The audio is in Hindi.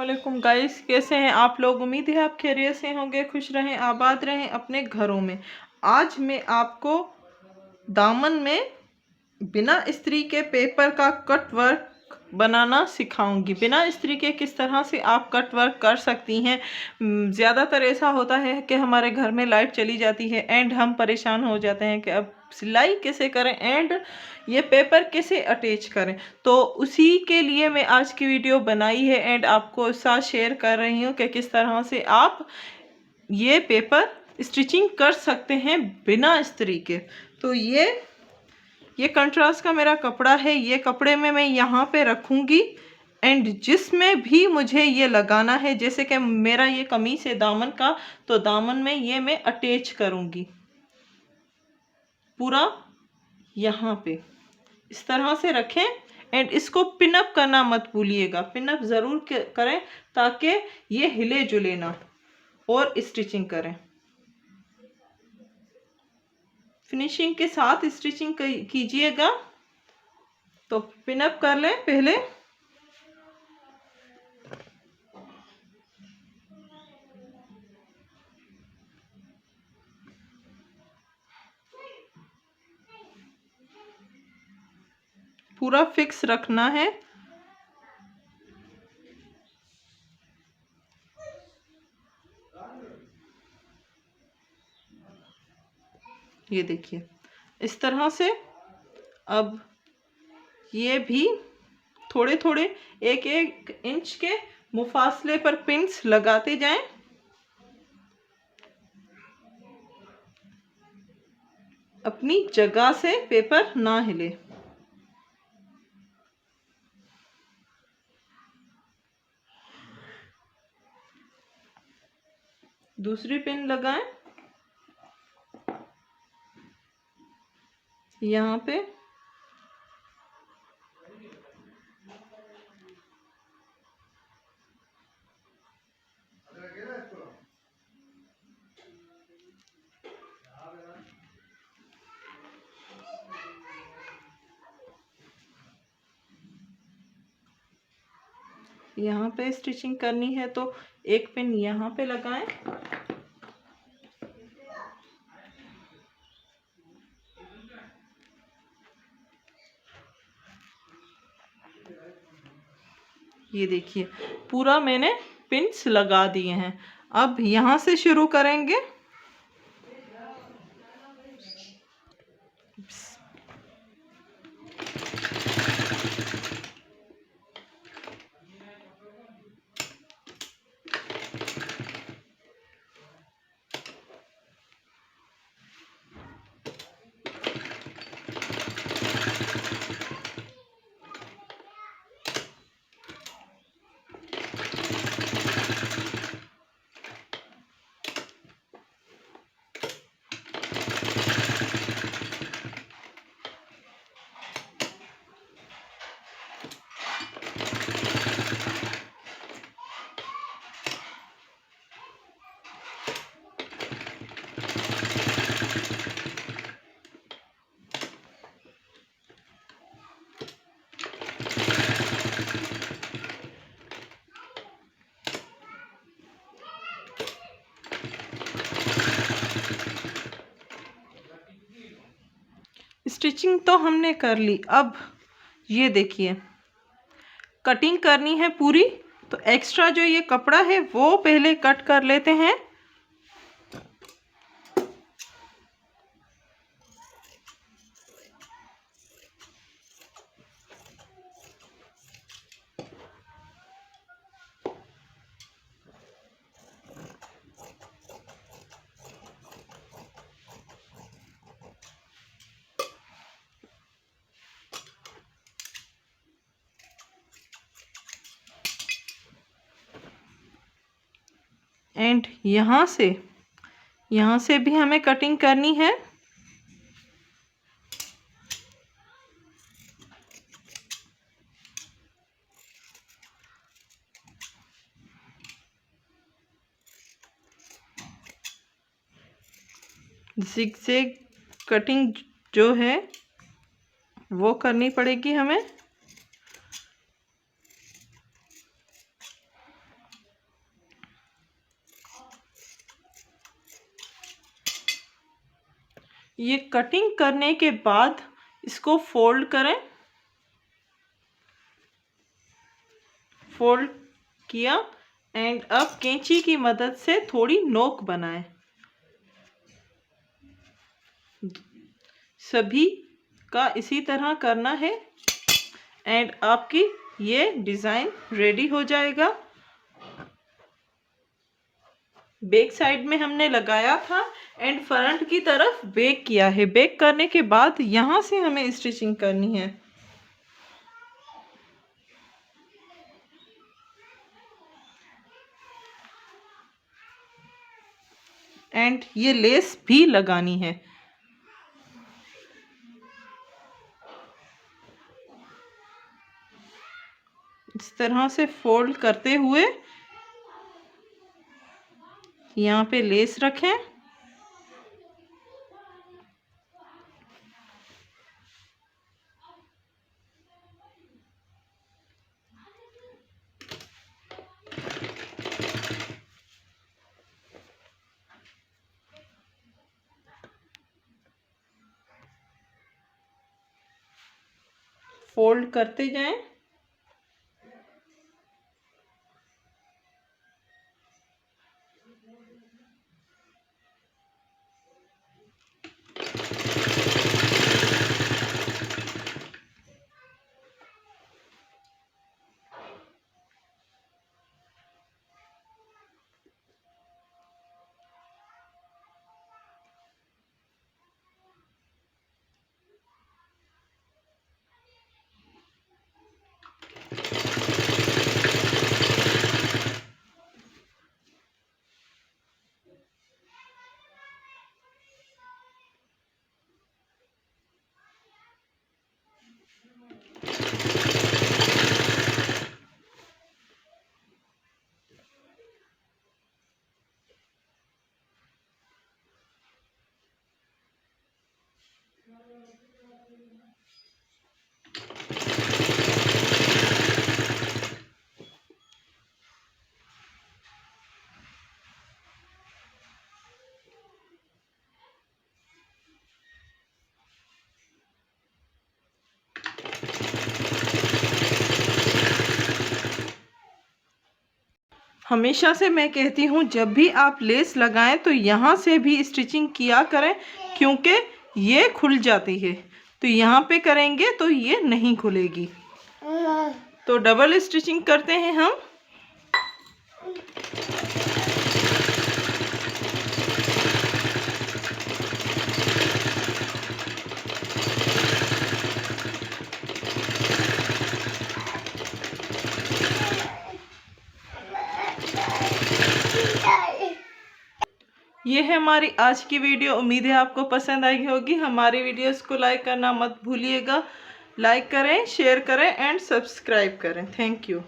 वालेकुम गाइस, कैसे हैं आप लोग। उम्मीद है आप खैरियत से होंगे, खुश रहें, आबाद रहें अपने घरों में। आज मैं आपको दामन में बिना इस्त्री के पेपर का कट वर्क बनाना सिखाऊंगी। बिना इस्त्री के किस तरह से आप कट वर्क कर सकती हैं। ज़्यादातर ऐसा होता है कि हमारे घर में लाइट चली जाती है एंड हम परेशान हो जाते हैं कि अब सिलाई कैसे करें एंड ये पेपर कैसे अटैच करें। तो उसी के लिए मैं आज की वीडियो बनाई है एंड आपको साथ शेयर कर रही हूँ कि किस तरह से आप ये पेपर स्टिचिंग कर सकते हैं बिना इस्त्री के। तो ये कंट्रास्ट का मेरा कपड़ा है। ये कपड़े में मैं यहाँ पे रखूँगी एंड जिसमें भी मुझे ये लगाना है, जैसे कि मेरा ये कमीज है दामन का, तो दामन में ये मैं अटैच करूँगी पूरा यहाँ पे। इस तरह से रखें एंड इसको पिनअप करना मत भूलिएगा। पिनअप ज़रूर करें ताकि ये हिले जुले ना और स्टिचिंग करें। फिनिशिंग के साथ स्टिचिंग कीजिएगा। तो पिनअप कर लें पहले। पूरा फिक्स रखना है। ये देखिए इस तरह से। अब ये भी थोड़े थोड़े 1-1 इंच के मुफासले पर पिन्स लगाते जाएं। अपनी जगह से पेपर ना हिले। दूसरी पिन लगाएं यहाँ पे। यहाँ पे स्टिचिंग करनी है तो एक पिन यहाँ पे लगाएं। ये देखिए पूरा मैंने पिन्स लगा दिए हैं। अब यहाँ से शुरू करेंगे। स्टिचिंग तो हमने कर ली। अब ये देखिए कटिंग करनी है पूरी। तो एक्स्ट्रा जो ये कपड़ा है वो पहले कट कर लेते हैं। एंड यहाँ से भी हमें कटिंग करनी है। ज़िगज़ैग कटिंग जो है वो करनी पड़ेगी हमें। ये कटिंग करने के बाद इसको फोल्ड करें। फोल्ड किया एंड अब कैंची की मदद से थोड़ी नोक बनाएं। सभी का इसी तरह करना है एंड आपकी ये डिज़ाइन रेडी हो जाएगा। बैक साइड में हमने लगाया था एंड फ्रंट की तरफ बेक किया है। बेक करने के बाद यहाँ से हमें स्टिचिंग करनी है। एंड ये लेस भी लगानी है। इस तरह से फोल्ड करते हुए यहाँ पे लेस रखें। फोल्ड करते जाएं। हमेशा से मैं कहती हूँ जब भी आप लेस लगाएं तो यहाँ से भी स्टिचिंग किया करें, क्योंकि ये खुल जाती है। तो यहाँ पे करेंगे तो ये नहीं खुलेगी। तो डबल स्टिचिंग करते हैं हम। ये है हमारी आज की वीडियो। उम्मीद है आपको पसंद आई होगी। हमारी वीडियोस को लाइक करना मत भूलिएगा। लाइक करें, शेयर करें एंड सब्सक्राइब करें। Thank you.